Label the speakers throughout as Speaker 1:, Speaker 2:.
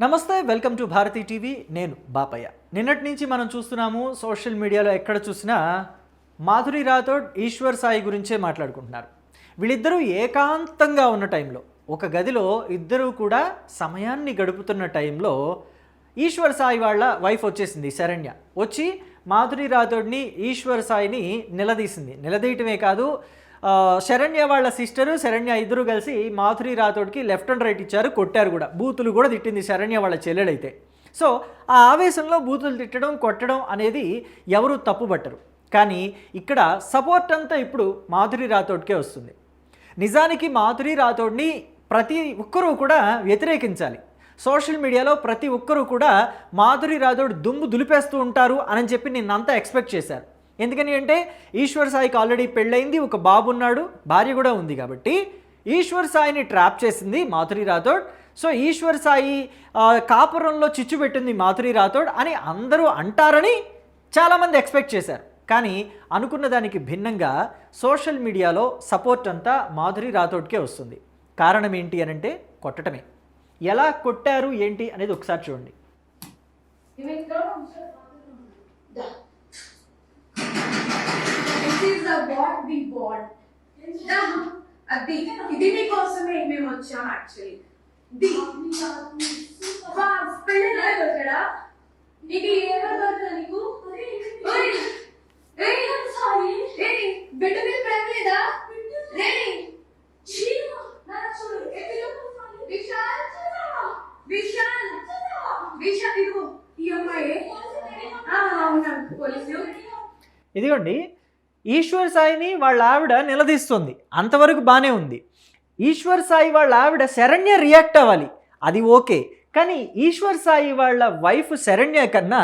Speaker 1: నమస్తే, welcome to Bharati TV. నేను బాపయ్య. నిన్నటి నుంచి మనం చూస్తున్నాము సోషల్ మీడియాలో ఎక్కడ చూసినా మాధురి రాథోడ్, ఈశ్వర్ సాయి గురించే మాట్లాడుకుంటున్నారు. వీళ్ళిద్దరూ ఏకాంతంగా ఉన్న టైంలో, ఒక గదిలో ఇద్దరూ కూడా సమయాన్ని గడుపుతున్న టైంలో ఈశ్వర్ సాయి వాళ్ళ వైఫ్ వచ్చేసింది, శరణ్య. వచ్చి మాధురి రాథోడ్ని, ఈశ్వర్ సాయిని నిలదీసింది. నిలదీయటమే కాదు, శరణ్య వాళ్ళ సిస్టరు, శరణ్య ఇద్దరు కలిసి మాధురి రాథోడ్కి లెఫ్ట్ అండ్ రైట్ ఇచ్చారు, కొట్టారు కూడా. బూతులు కూడా తిట్టింది శరణ్య వాళ్ళ చెల్లెడైతే. సో ఆ ఆవేశంలో బూతులు తిట్టడం, కొట్టడం అనేది ఎవరు తప్పుపట్టరు. కానీ ఇక్కడ సపోర్ట్ అంతా ఇప్పుడు మాధురి రాథోడ్కే వస్తుంది. నిజానికి మాధురి రాథోడ్ని ప్రతి ఒక్కరూ కూడా వ్యతిరేకించాలి. సోషల్ మీడియాలో ప్రతి ఒక్కరూ కూడా మాధురి రాథోడ్ దుమ్ము దులిపేస్తూ ఉంటారు అని చెప్పి నిన్నంతా ఎక్స్పెక్ట్ చేశారు. ఎందుకని అంటే ఈశ్వర్ సాయికి ఆల్రెడీ పెళ్ళయింది, ఒక బాబు ఉన్నాడు, భార్య కూడా ఉంది. కాబట్టి ఈశ్వర్ సాయిని ట్రాప్ చేసింది మాధురి రాథోడ్. సో ఈశ్వర్ సాయి కాపురంలో చిచ్చు పెట్టింది మాధురి రాథోడ్ అని అందరూ అంటారని చాలామంది ఎక్స్పెక్ట్ చేశారు. కానీ అనుకున్న దానికి భిన్నంగా సోషల్ మీడియాలో సపోర్ట్ అంతా మాధురి రాథోడ్కే వస్తుంది. కారణం ఏంటి అని అంటే కొట్టడమే. ఎలా కొట్టారు ఏంటి అనేది ఒకసారి చూడండి.
Speaker 2: ఇది మీకోసమే మేము వచ్చాం. యాక్చువల్లీ పెళ్ళడా నీకు ఏమవుతుందా? నీకు బిడ్డ మీద ప్రేమ లేదా?
Speaker 1: ఇదిగోండి, ఈశ్వర్ సాయిని వాళ్ళ ఆవిడ నిలదీస్తుంది, అంతవరకు బాగానే ఉంది. ఈశ్వర్ సాయి వాళ్ళ ఆవిడ శరణ్య రియాక్ట్ అవ్వాలి, అది ఓకే. కానీ ఈశ్వర్ సాయి వాళ్ళ వైఫ్ శరణ్య కన్నా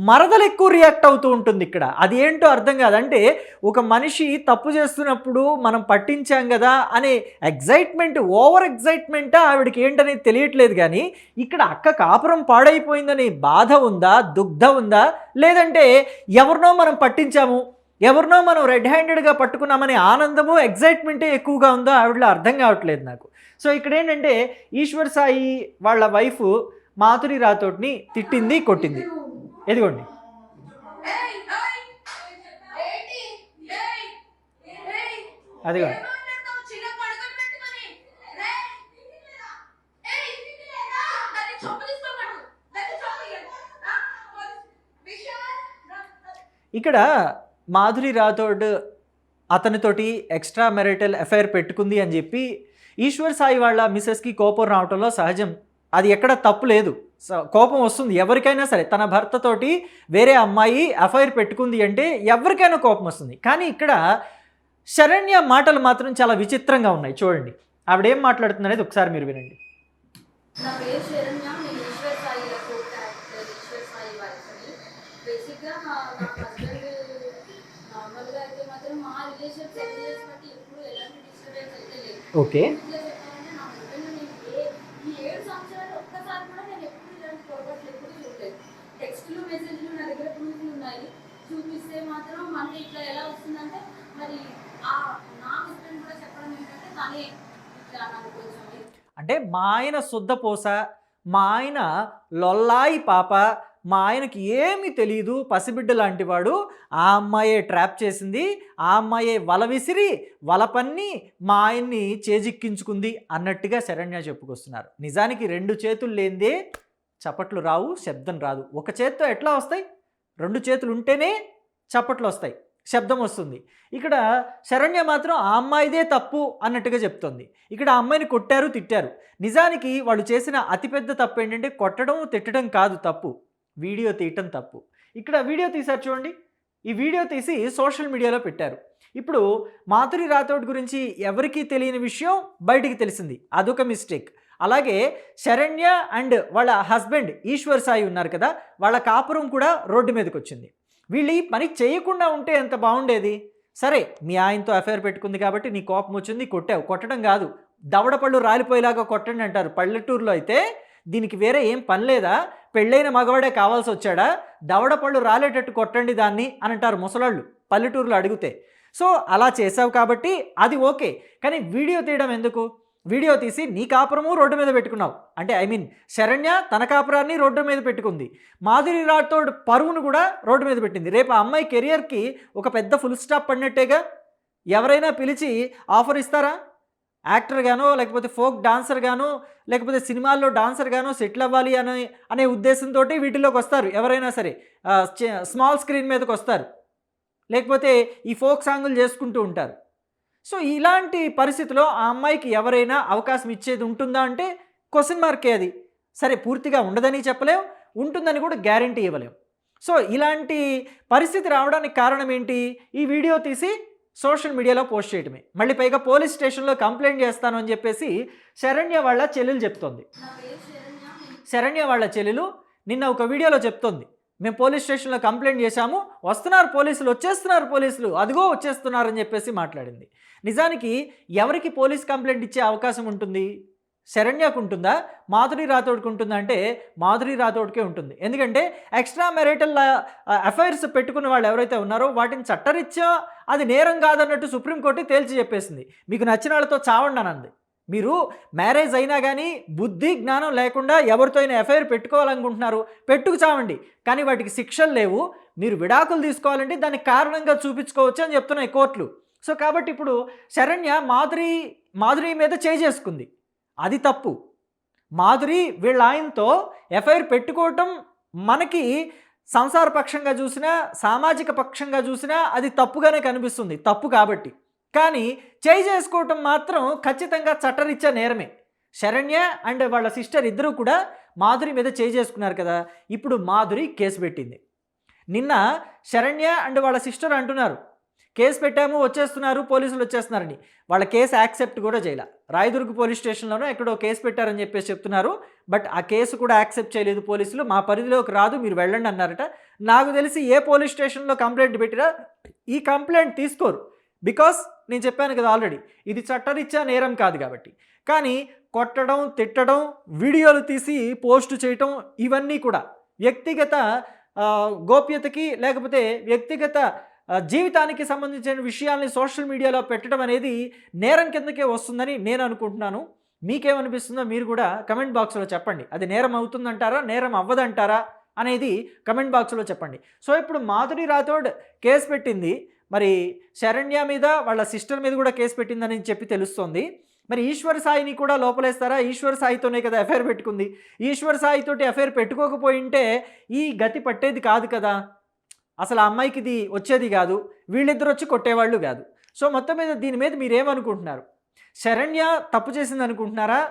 Speaker 1: మరదలు ఎక్కువ రియాక్ట్ అవుతూ ఉంటుంది ఇక్కడ. అది ఏంటో అర్థం కాదు. అంటే ఒక మనిషి తప్పు చేస్తున్నప్పుడు మనం పట్టించాం కదా అనే ఎగ్జైట్మెంట్, ఓవర్ ఎగ్జైట్మెంట్ ఆవిడకి ఏంటనేది తెలియట్లేదు. కానీ ఇక్కడ అక్క కాపురం పాడైపోయిందని బాధ ఉందా, దుగ్ధ ఉందా, లేదంటే ఎవరినో మనం పట్టించాము, ఎవరినో మనం రెడ్ హ్యాండెడ్గా పట్టుకున్నామనే ఆనందము, ఎగ్జైట్మెంటే ఎక్కువగా ఉందో ఆవిడలో అర్థం కావట్లేదు నాకు. సో ఇక్కడ ఏంటంటే ఈశ్వర్ సాయి వాళ్ళ వైఫ్ మాధురి రాథోడ్ని తిట్టింది, కొట్టింది. ఎదిగోండి, అదిగోండి. ఇక్కడ మాధురి రాథోడ్ అతనితోటి ఎక్స్ట్రా మెరిటల్ అఫైర్ పెట్టుకుంది అని చెప్పి ఈశ్వర్ సాయి వాళ్ళ మిసెస్కి కోపం రావటంలో సహజం. అది ఎక్కడ తప్పు లేదు. కోపం వస్తుంది ఎవరికైనా సరే. తన భర్తతోటి వేరే అమ్మాయి అఫైర్ పెట్టుకుంది అంటే ఎవరికైనా కోపం వస్తుంది. కానీ ఇక్కడ శరణ్య మాటలు మాత్రం చాలా విచిత్రంగా ఉన్నాయి. చూడండి ఆవిడేం మాట్లాడుతుంది అనేది ఒకసారి మీరు వినండి.
Speaker 3: నా పేరు శరణ్య, నేను ఈశ్వర్ సాయి ఈశ్వర్ సాయి వైఫ్ని. బేసిక్గా నా హస్బెండ్ నార్మల్గా అయితే మాత్రం మా రిలేషన్ 7 years బట్టి ఎప్పుడు ఎలాంటి డిస్టర్బెన్స్ అయితే లేదు.
Speaker 1: ఓకే,
Speaker 3: ఇట్లా చెప్పాలంటే నా హస్బెండ్ నేను ఈ 7 సంవత్సరాలు ఒక్కసారి కూడా నేను ఎప్పుడు ఇలాంటి పొరపాట్లు ఎప్పుడు చూడలేదు. టెక్స్టులు, మెసేజ్లు నా దగ్గర ప్రూఫ్లు ఉన్నాయి. చూపిస్తే మాత్రం మళ్ళీ ఇట్లా ఎలా వస్తుందంటే మరి నా హస్బెండ్ కూడా చెప్పడం ఏంటంటే తనే ఇట్లా నాకు కొంచెం
Speaker 1: అంటే మా ఆయన శుద్ధపోస, మా ఆయన లొల్లాయి పాప, మా ఆయనకి ఏమీ తెలియదు, పసిబిడ్డ లాంటి వాడు, ఆ అమ్మాయే ట్రాప్ చేసింది, ఆ అమ్మాయే వల విసిరి వల పన్ని మా ఆయన్ని చేజిక్కించుకుంది అన్నట్టుగా శరణ్య చెప్పుకొస్తున్నారు. నిజానికి 2 చేతులు లేనిదే చప్పట్లు రావు, శబ్దం రాదు. ఒక చేత్తో ఎట్లా వస్తాయి? 2 చేతులు ఉంటేనే చప్పట్లు వస్తాయి, శబ్దం వస్తుంది. ఇక్కడ శరణ్య మాత్రం ఆ అమ్మాయిదే తప్పు అన్నట్టుగా చెప్తోంది. ఇక్కడ ఆ అమ్మాయిని కొట్టారు, తిట్టారు. నిజానికి వాళ్ళు చేసిన అతిపెద్ద తప్పు ఏంటంటే కొట్టడం, తిట్టడం కాదు తప్పు, వీడియో తీయటం తప్పు. ఇక్కడ వీడియో తీశారు చూడండి. ఈ వీడియో తీసి సోషల్ మీడియాలో పెట్టారు. ఇప్పుడు మాధురి రాథోడ్ గురించి ఎవరికీ తెలియని విషయం బయటికి తెలిసింది, అదొక మిస్టేక్. అలాగే శరణ్య అండ్ వాళ్ళ హస్బెండ్ ఈశ్వర్ సాయి ఉన్నారు కదా, వాళ్ళ కాపురం కూడా రోడ్డు మీదకి వచ్చింది. వీళ్ళు ఈ పని చేయకుండా ఉంటే ఎంత బాగుండేది. సరే, మీ ఆయనతో అఫైర్ పెట్టుకుంది కాబట్టి నీ కోపం వచ్చింది, కొట్టావు. కొట్టడం కాదు, దవడపళ్ళు రాలిపోయేలాగా కొట్టండి అంటారు. పల్లెటూరులో అయితే దీనికి వేరే ఏం పని లేదా? పెళ్ళైన మగవాడే కావాల్సి వచ్చాడా? దవడపళ్ళు రాలేటట్టు కొట్టండి దాన్ని అని అంటారు ముసలాళ్ళు పల్లెటూరులో అడిగితే. సో అలా చేసావు కాబట్టి అది ఓకే. కానీ వీడియో తీయడం ఎందుకు? వీడియో తీసి నీ కాపురము రోడ్డు మీద పెట్టుకున్నావు. అంటే ఐ మీన్ శరణ్య తన కాపురాన్ని రోడ్డు మీద పెట్టుకుంది. మాధురి రాథోడ్ పరువును కూడా రోడ్డు మీద పెట్టింది. రేపు ఆ అమ్మాయి కెరియర్కి ఒక పెద్ద ఫుల్ స్టాప్ పడినట్టేగా. ఎవరైనా పిలిచి ఆఫర్ ఇస్తారా? యాక్టర్ గానో లేకపోతే ఫోక్ డాన్సర్ గానో లేకపోతే సినిమాల్లో డాన్సర్ గానో సెటిల్ అవ్వాలి అనే ఉద్దేశంతో వీటిలోకి వస్తారు. ఎవరైనా సరే స్మాల్ స్క్రీన్ మీదకి వస్తారు, లేకపోతే ఈ ఫోక్ సాంగులు చేసుకుంటూ ఉంటారు. సో ఇలాంటి పరిస్థితిలో ఆ అమ్మాయికి ఎవరైనా అవకాశం ఇచ్చేది ఉంటుందా అంటే క్వశ్చన్ మార్కే అది. సరే పూర్తిగా ఉండదని చెప్పలేం, ఉంటుందని కూడా గ్యారంటీ ఇవ్వలేం. సో ఇలాంటి పరిస్థితి రావడానికి కారణం ఏంటి? ఈ వీడియో తీసి సోషల్ మీడియాలో పోస్ట్ చేయడమే. మళ్ళీ పైగా పోలీస్ స్టేషన్లో కంప్లైంట్ చేస్తాను అని చెప్పేసి శరణ్య వాళ్ళ చెల్లెలు చెప్తోంది.
Speaker 3: నా పేరు శరణ్య.
Speaker 1: శరణ్య వాళ్ళ చెల్లెలు నిన్న ఒక వీడియోలో చెప్తోంది, మేము పోలీస్ స్టేషన్లో కంప్లైంట్ చేశాము, వస్తున్నారు పోలీసులు, వచ్చేస్తున్నారు పోలీసులు, అదిగో వచ్చేస్తున్నారని చెప్పేసి మాట్లాడింది. నిజానికి ఎవరికి పోలీస్ కంప్లైంట్ ఇచ్చే అవకాశం ఉంటుంది? శరణ్యకు ఉంటుందా, మాధురి రాథోడ్కి ఉంటుందా అంటే మాధురి రాథోడ్కే ఉంటుంది. ఎందుకంటే ఎక్స్ట్రా మ్యారిటల్ అఫైర్స్ పెట్టుకున్న వాళ్ళు ఎవరైతే ఉన్నారో వాటిని చట్టరీత్యా అది నేరం కాదన్నట్టు సుప్రీంకోర్టు తేల్చి చెప్పేసింది. మీకు నచ్చిన వాళ్ళతో చావండి అనంది. మీరు మ్యారేజ్ అయినా కానీ బుద్ధి జ్ఞానం లేకుండా ఎవరితో అయినా ఎఫ్ఐఆర్ పెట్టుకోవాలనుకుంటున్నారు, పెట్టుకు చావండి, కానీ వాటికి శిక్షలు లేవు. మీరు విడాకులు తీసుకోవాలంటే దానికి కారణంగా చూపించుకోవచ్చు అని చెప్తున్నాయి కోర్టులు. సో కాబట్టి ఇప్పుడు శరణ్య మాధురి మీద చేసుకుంది, అది తప్పు. మాధురి వీళ్ళ ఆయనతో ఎఫ్ఐఆర్ పెట్టుకోవటం మనకి సంసార పక్షంగా చూసినా సామాజిక పక్షంగా చూసినా అది తప్పుగానే కనిపిస్తుంది, తప్పు కాబట్టి. కానీ చేసుకోవటం మాత్రం ఖచ్చితంగా చట్టరీత్యా నేరమే. శరణ్య అండ్ వాళ్ళ సిస్టర్ ఇద్దరూ కూడా మాధురి మీద చేసుకున్నారు కదా. ఇప్పుడు మాధురి కేసు పెట్టింది. నిన్న శరణ్య అండ్ వాళ్ళ సిస్టర్ అంటున్నారు కేసు పెట్టాము, వచ్చేస్తున్నారు, పోలీసులు వచ్చేస్తున్నారని. వాళ్ళ కేసు యాక్సెప్ట్ కూడా చేయాల. రాయదుర్గ్ పోలీస్ స్టేషన్లోనూ ఎక్కడో కేసు పెట్టారని చెప్పేసి చెప్తున్నారు. బట్ ఆ కేసు కూడా యాక్సెప్ట్ చేయలేదు పోలీసులు. మా పరిధిలోకి రాదు, మీరు వెళ్ళండి అన్నారట. నాకు తెలిసి ఏ పోలీస్ స్టేషన్లో కంప్లైంట్ పెట్టినా ఈ కంప్లైంట్ తీసుకోరు. బికాస్ నేను చెప్పాను కదా ఆల్రెడీ, ఇది చట్టరీత్యా నేరం కాదు కాబట్టి. కానీ కొట్టడం, తిట్టడం, వీడియోలు తీసి పోస్ట్ చేయటం, ఇవన్నీ కూడా వ్యక్తిగత గోప్యతకి లేకపోతే వ్యక్తిగత జీవితానికి సంబంధించిన విషయాల్ని సోషల్ మీడియాలో పెట్టడం అనేది నేరం కిందకే వస్తుందని నేను అనుకుంటున్నాను. మీకేమనిపిస్తుందో మీరు కూడా కమెంట్ బాక్స్లో చెప్పండి. అది నేరం అవుతుందంటారా, నేరం అవ్వదంటారా అనేది కమెంట్ బాక్స్లో చెప్పండి. సో ఇప్పుడు మాధురి రాథోడ్ కేసు పెట్టింది, మరి శరణ్య మీద వాళ్ళ సిస్టర్ మీద కూడా కేసు పెట్టిందని చెప్పి తెలుస్తోంది. మరి ఈశ్వర్ సాయిని కూడా లోపలేస్తారా? ఈశ్వర్ సాయితోనే కదా ఎఫ్ఐఆర్ పెట్టుకుంది. ఈశ్వర్ సాయితోటి ఎఫ్ఐఆర్ పెట్టుకోకపోయింటే ఈ గతి పట్టేది కాదు కదా. అసలు ఆ అమ్మాయికి ఇది వచ్చేది కాదు, వీళ్ళిద్దరు వచ్చి కొట్టేవాళ్ళు కాదు. సో మొత్తం మీద దీని మీద మీరేమనుకుంటున్నారు? శరణ్య తప్పు చేసింది అనుకుంటున్నారా?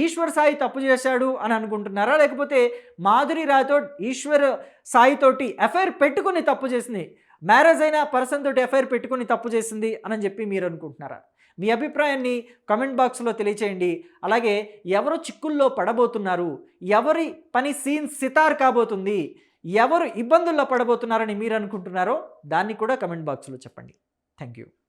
Speaker 1: ఈశ్వర్ సాయి తప్పు చేశాడు అని అనుకుంటున్నారా? లేకపోతే మాధురి రాథోడ్ ఈశ్వర్ సాయితోటి ఎఫ్ఐఆర్ పెట్టుకుని తప్పు చేసింది, మ్యారేజ్ అయిన పర్సన్ తోటి ఎఫ్ఐఆర్ పెట్టుకుని తప్పు చేసింది అని చెప్పి మీరు అనుకుంటున్నారా? మీ అభిప్రాయాన్ని కమెంట్ బాక్స్లో తెలియచేయండి. అలాగే ఎవరు చిక్కుల్లో పడబోతున్నారు, ఎవరి పని సీన్ సితార్ కాబోతుంది, ఎవరు ఇబ్బందుల్లో పడబోతున్నారని మీరు అనుకుంటున్నారో దాన్ని కూడా కమెంట్ బాక్స్లో చెప్పండి. Thank you.